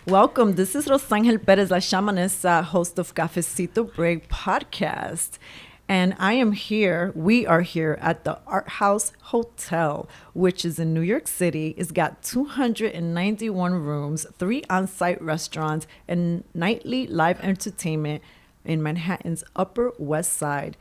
Welcome. This is Rosangel Perez, la shamanessa, host of Cafecito Break podcast. And I am here, we are here at the Art House Hotel, which is in New York City. It's got 291 rooms, 3 on-site restaurants, and nightly live entertainment in Manhattan's Upper West Side.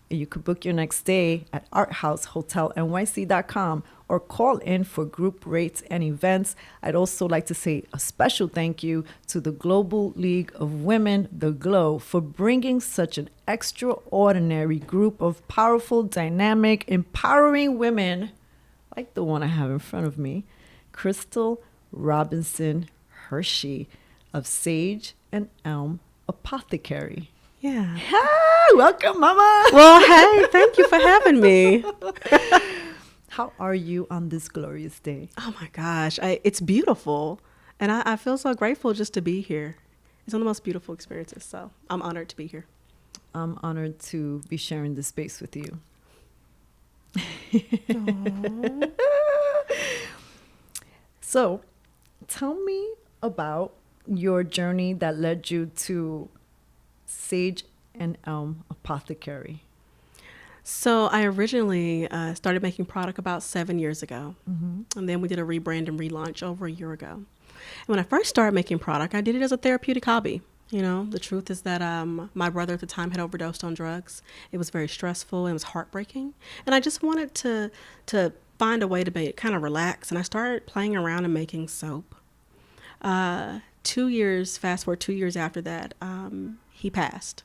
You could book your next stay at arthousehotelnyc.com or call in for group rates and events. I'd also like to say a special thank you to the Global League of Women, the GLOW, for bringing such an extraordinary group of powerful, dynamic, empowering women, like the one I have in front of me, Krystle Robinson Hershey of Sage and Elm Apothecary. Yeah. Hi, welcome, Mama. Well, hey, thank you for having me. How are you on this glorious day? Oh my gosh, it's beautiful. And I feel so grateful just to be here. It's one of the most beautiful experiences. So I'm honored to be here. I'm honored to be sharing this space with you. So tell me about your journey that led you to Sage and Elm Apothecary. So I originally started making product about 7 years ago. Mm-hmm. And then we did a rebrand and relaunch over a year ago. And when I first started making product, I did it as a therapeutic hobby. You know, the truth is that my brother at the time had overdosed on drugs. It was very stressful. It was heartbreaking. And I just wanted to find a way to kind of relax. And I started playing around and making soap. 2 years, fast forward 2 years after that, he passed.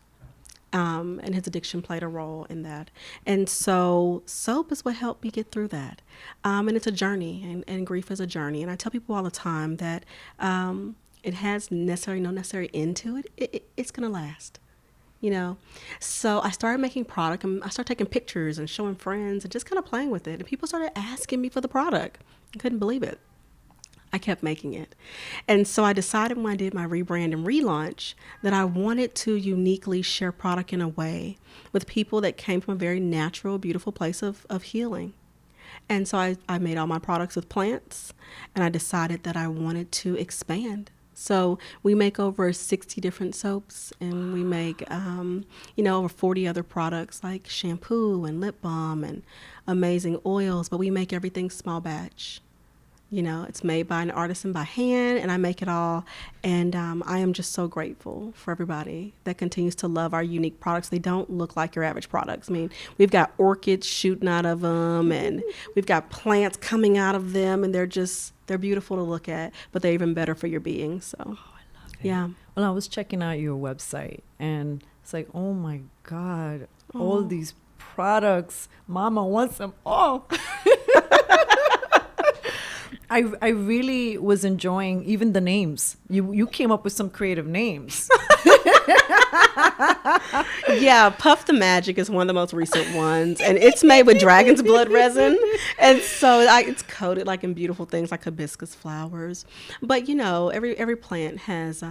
And his addiction played a role in that. And so soap is what helped me get through that. And it's a journey, and grief is a journey. And I tell people all the time that it has no necessary end to it. It's going to last, you know. So I started making product, and I started taking pictures and showing friends and just kind of playing with it. And people started asking me for the product. I couldn't believe it. I kept making it. And so I decided when I did my rebrand and relaunch that I wanted to uniquely share product in a way with people that came from a very natural, beautiful place of healing. And so I made all my products with plants, and I decided that I wanted to expand. So we make over 60 different soaps, and we make, over 40 other products like shampoo and lip balm and amazing oils, but we make everything small batch. You know, it's made by an artisan by hand, and I make it all. And I am just so grateful for everybody that continues to love our unique products. They don't look like your average products. I mean, we've got orchids shooting out of them, and we've got plants coming out of them, and they're beautiful to look at, but they're even better for your being. So, I love it. Yeah. Well, I was checking out your website, and it's like, oh my God, all these products. Mama wants them all. I really was enjoying even the names. You came up with some creative names. Yeah, Puff the Magic is one of the most recent ones, and it's made with dragon's blood resin, and so it's coated like in beautiful things like hibiscus flowers. But you know, every plant has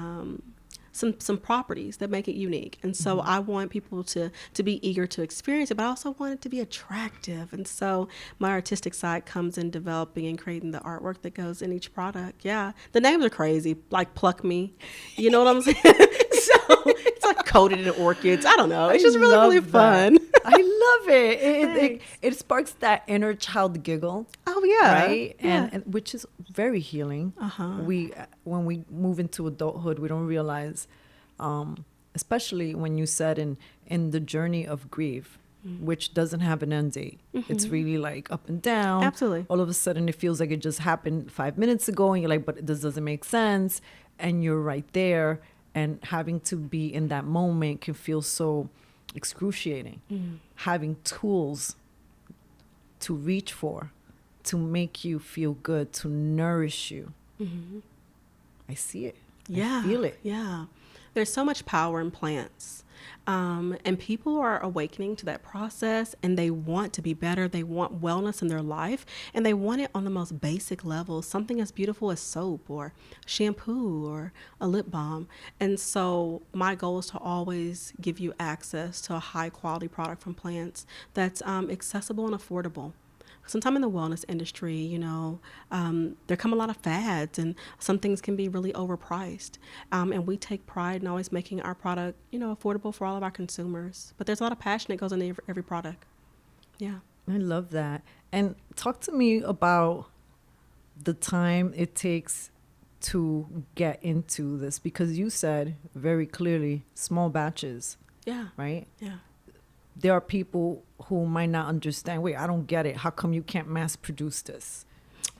some properties that make it unique, and so I want people to be eager to experience it, but I also want it to be attractive. And so my artistic side comes in developing and creating the artwork that goes in each product. Yeah, the names are crazy, like Pluck Me, you know what I'm saying? So it's like coated in orchids. I don't know, it's just really I fun. love it. It sparks that inner child giggle. Oh yeah, right. Yeah. And which is very healing. When we move into adulthood, we don't realize, especially when you said in the journey of grief, which doesn't have an end date. It's really like up and down. Absolutely. All of a sudden, it feels like it just happened 5 minutes ago, and you're like, but this doesn't make sense. And you're right there, and having to be in that moment can feel so excruciating. Having tools to reach for, to make you feel good, to nourish you. I see it. Yeah. I feel it. Yeah. There's so much power in plants. And people are awakening to that process, and they want to be better. They want wellness in their life, and they want it on the most basic level, something as beautiful as soap or shampoo or a lip balm. And so my goal is to always give you access to a high quality product from plants that's accessible and affordable Since I'm in the wellness industry, there come a lot of fads, and some things can be really overpriced. And we take pride in always making our product, affordable for all of our consumers. But there's a lot of passion that goes into every product. Yeah. I love that. And talk to me about the time it takes to get into this, because you said very clearly small batches. Yeah. Right? Yeah. There are people who might not understand, wait, I don't get it. How come you can't mass produce this?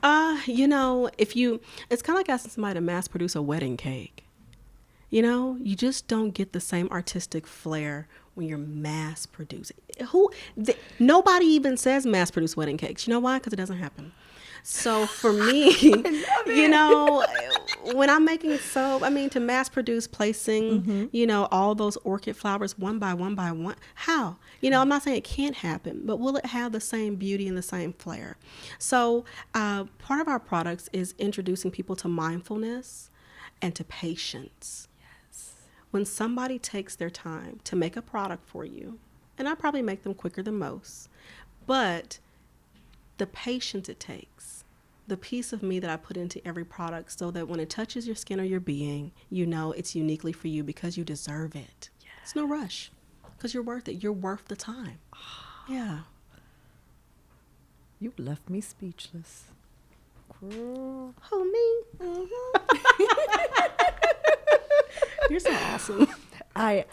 It's kind of like asking somebody to mass produce a wedding cake. You just don't get the same artistic flair when you're mass producing. Nobody even says mass produce wedding cakes. You know why? Because it doesn't happen. So for me, when I'm making soap, to mass produce, placing, all those orchid flowers one by one by one, how? I'm not saying it can't happen, but will it have the same beauty and the same flair? So part of our products is introducing people to mindfulness and to patience. Yes. When somebody takes their time to make a product for you, and I probably make them quicker than most, but the patience it takes, the piece of me that I put into every product so that when it touches your skin or your being, it's uniquely for you because you deserve it. Yeah. It's no rush because you're worth it. You're worth the time. Yeah. You left me speechless. Girl. Oh, me? Mm-hmm. You're so awesome. I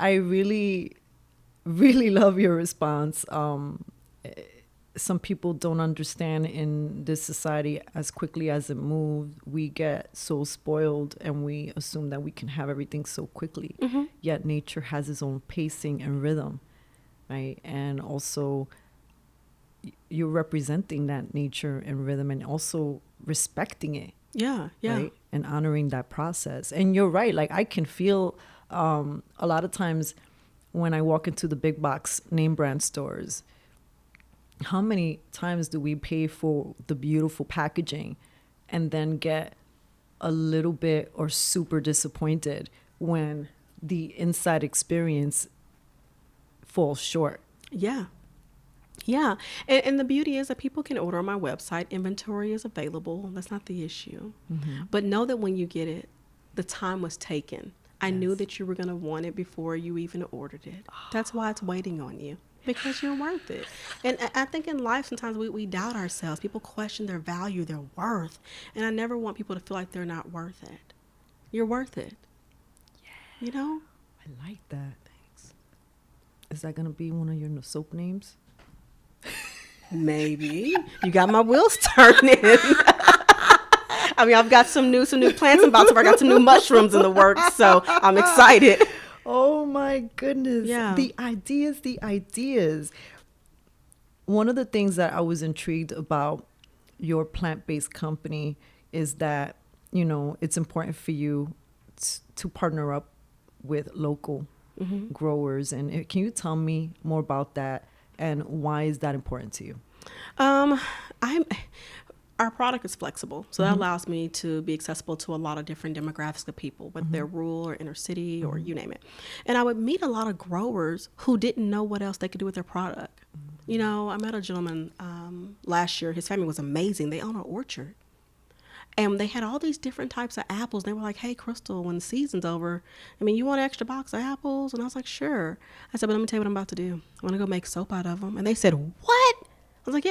really, really love your response. Some people don't understand in this society as quickly as it moves. We get so spoiled and we assume that we can have everything so quickly. Mm-hmm. Yet nature has its own pacing and rhythm, right? And also you're representing that nature and rhythm and also respecting it. Yeah, yeah. Right? And honoring that process. And you're right. Like I can feel a lot of times when I walk into the big box name brand stores, how many times do we pay for the beautiful packaging and then get a little bit or super disappointed when the inside experience falls short? Yeah. Yeah. And the beauty is that people can order on my website. Inventory is available. That's not the issue. Mm-hmm. But know that when you get it, the time was taken. I knew that you were going to want it before you even ordered it. That's why it's waiting on you. Because you're worth it. And I think in life, sometimes we doubt ourselves. People question their value, their worth. And I never want people to feel like they're not worth it. You're worth it. Yeah. I like that. Thanks. Is that going to be one of your soap names? Maybe. You got my wheels turning. I've got some new plants. I got some new mushrooms in the works. So I'm excited. Oh my goodness. Yeah. The ideas. One of the things that I was intrigued about your plant-based company is that, it's important for you to partner up with local mm-hmm. growers. And can you tell me more about that and why is that important to you? Our product is flexible, so that allows me to be accessible to a lot of different demographics of people, whether they're rural or inner city or you name it. And I would meet a lot of growers who didn't know what else they could do with their product. I met a gentleman last year. His family was amazing. They own an orchard. And they had all these different types of apples. They were like, hey, Krystle, when the season's over, you want an extra box of apples? And I was like, sure. I said, but let me tell you what I'm about to do. I'm going to go make soap out of them. And they said, what? I was like,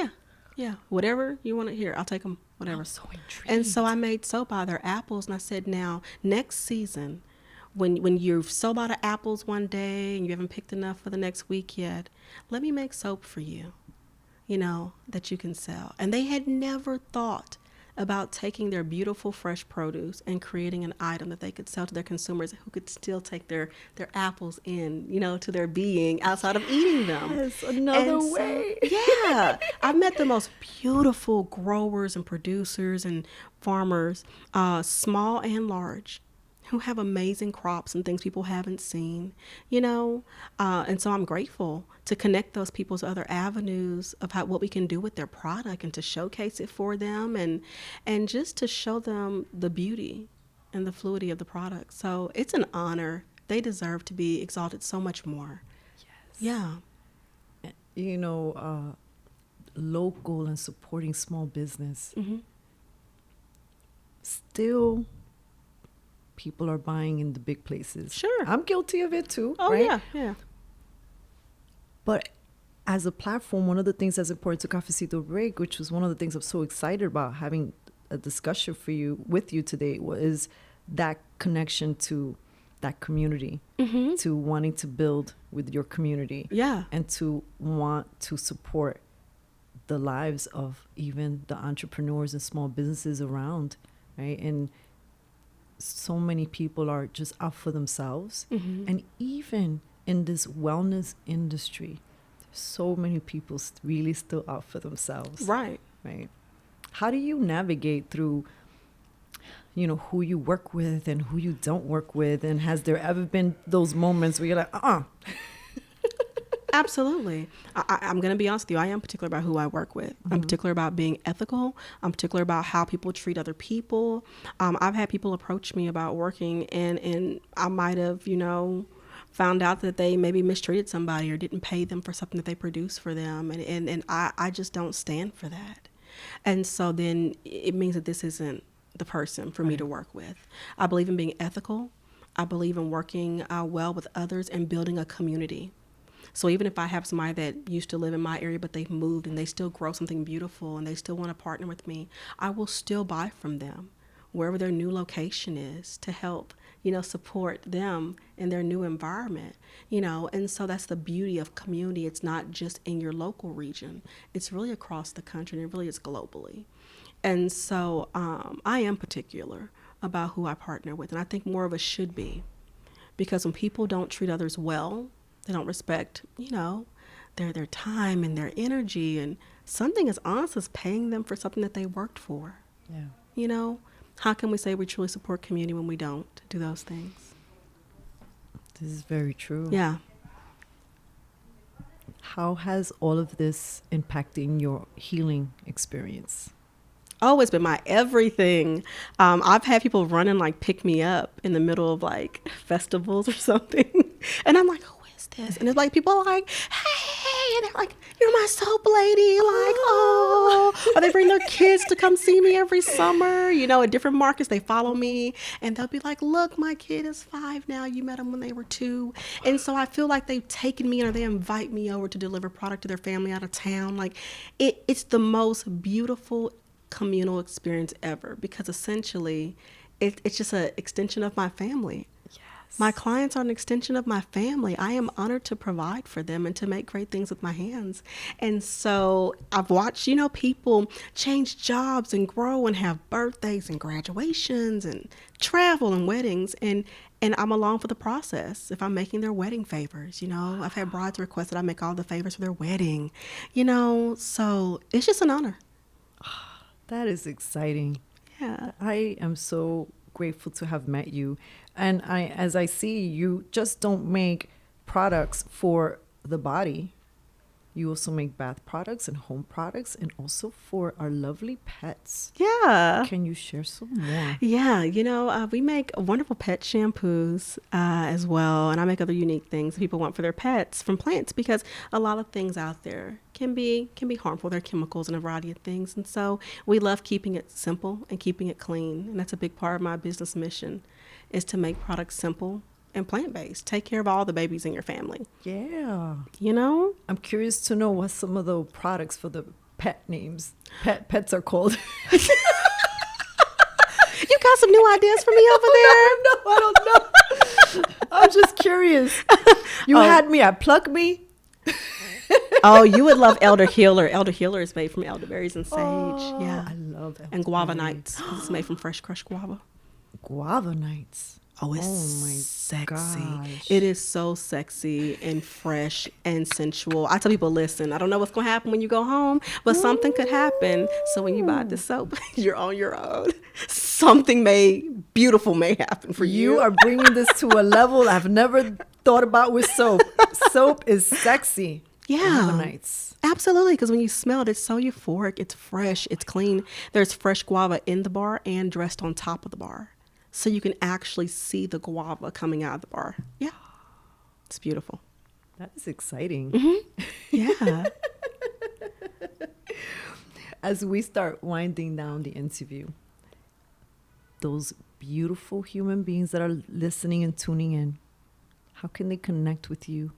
yeah, whatever you want to hear, I'll take them, whatever. I'm so intrigued. And so I made soap out of their apples. And I said, now, next season, when you've sold out of apples one day and you haven't picked enough for the next week yet, let me make soap for you, that you can sell. And they had never thought about taking their beautiful fresh produce and creating an item that they could sell to their consumers who could still take their apples in, to their being outside of eating them. Yes, another way. Yeah. I've met the most beautiful growers and producers and farmers, small and large, who have amazing crops and things people haven't seen, and so I'm grateful to connect those people to other avenues of what we can do with their product and to showcase it for them and just to show them the beauty and the fluidity of the product. So it's an honor. They deserve to be exalted so much more. Yes. Yeah. local and supporting small business, Mm-hmm. still people are buying in the big places. Sure. I'm guilty of it too. Oh, right? yeah, yeah. But as a platform, one of the things that's important to Cafecito Break, which was one of the things I'm so excited about having a discussion with you today, was that connection to that community, Mm-hmm. to wanting to build with your community, Yeah. and to want to support the lives of even the entrepreneurs and small businesses around, right? And so many people are just out for themselves. Mm-hmm. And even in this wellness industry, so many people really still out for themselves. Right. Right. How do you navigate through, who you work with and who you don't work with? And has there ever been those moments where you're like, Absolutely. I'm going to be honest with you. I am particular about who I work with. I'm particular about being ethical. I'm particular about how people treat other people. I've had people approach me about working and I might have, found out that they maybe mistreated somebody or didn't pay them for something that they produced for them. And I just don't stand for that. And so then it means that this isn't the person for me to work with. I believe in being ethical. I believe in working well with others and building a community. So even if I have somebody that used to live in my area, but they've moved and they still grow something beautiful and they still want to partner with me, I will still buy from them wherever their new location is to help, support them in their new environment, and so that's the beauty of community. It's not just in your local region. It's really across the country and it really is globally. And so I am particular about who I partner with. And I think more of us should be, because when people don't treat others well, they don't respect, their time and their energy, and something as honest as paying them for something that they worked for. yeah, How can we say we truly support community when we don't do those things? this is very true. Yeah. How has all of this impacting your healing experience? Oh, it's been my everything. I've had people run and pick me up in the middle of festivals or something. And I'm like, who is this? And it's people are like, hey, and they're like, you're my soap lady. Or they bring their kids to come see me every summer. At different markets, they follow me and they'll be like, look, my kid is 5 now. You met them when they were 2. And so I feel like they've taken me or they invite me over to deliver product to their family out of town. It's the most beautiful communal experience ever, because essentially it's just an extension of my family. Yes. My clients are an extension of my family. I am honored to provide for them and to make great things with my hands. And so I've watched, people change jobs and grow and have birthdays and graduations and travel and weddings. And I'm along for the process. If I'm making their wedding favors, I've had brides request that I make all the favors for their wedding, so it's just an honor. That is exciting. Yeah. I am so grateful to have met you. And as I see, you just don't make products for the body. You also make bath products and home products, and also for our lovely pets. Yeah. Can you share some more? Yeah. We make wonderful pet shampoos as well. And I make other unique things that people want for their pets from plants, because a lot of things out there can be harmful. There are chemicals and a variety of things. And so we love keeping it simple and keeping it clean. And that's a big part of my business mission, is to make products simple and plant-based. Take care of all the babies in your family. Yeah. I'm curious to know what some of the products for the pet names, pets are called. You got some new ideas for me over there? No, I don't know. I'm just curious. You had me at Pluck Me. Oh, you would love Elder Healer. Elder Healer is made from elderberries and sage. Yeah. I love elderberry. And Guava Nights. It's made from fresh crushed guava. Guava Nights. Oh, it's my sexy. gosh. It is so sexy and fresh and sensual. I tell people, listen, I don't know what's going to happen when you go home, but something could happen. So when you buy this soap, you're on your own. Something beautiful may happen for you. You are bringing this to a level I've never thought about with soap. Soap is sexy. Yeah. Guava Nights. Absolutely, because when you smell it, it's so euphoric. It's fresh. It's clean. There's fresh guava in the bar and dressed on top of the bar. So you can actually see the guava coming out of the bar. Yeah. It's beautiful. That is exciting. Mm-hmm. Yeah. As we start winding down the interview, those beautiful human beings that are listening and tuning in, how can they connect with you?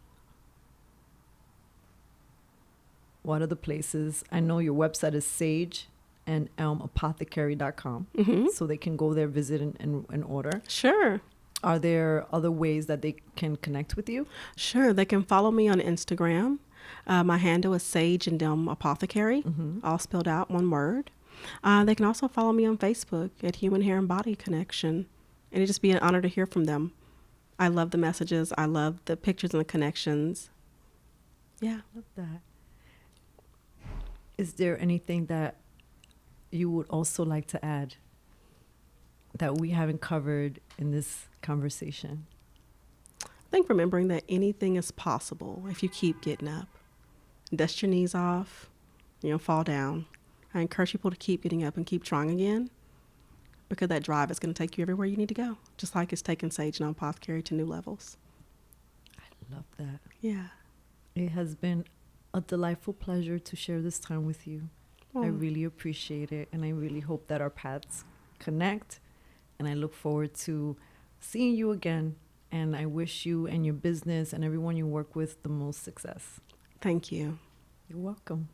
What are the places? I know your website is sageandelmapothecary.com, so they can go there, visit, and order. Sure. Are there other ways that they can connect with you? Sure. They can follow me on Instagram. My handle is Sage and Dem Apothecary, all spelled out, one word. They can also follow me on Facebook at Human Hair and Body Connection. And it'd just be an honor to hear from them. I love the messages. I love the pictures and the connections. Yeah. Love that. Is there anything that you would also like to add that we haven't covered in this conversation? I think remembering that anything is possible if you keep getting up. Dust your knees off, fall down. I encourage people to keep getting up and keep trying again, because that drive is going to take you everywhere you need to go, just like it's taken Sage and Apothecary to new levels. I love that. Yeah. It has been a delightful pleasure to share this time with you. I really appreciate it, and I really hope that our paths connect, and I look forward to seeing you again, and I wish you and your business and everyone you work with the most success. Thank you. You're welcome.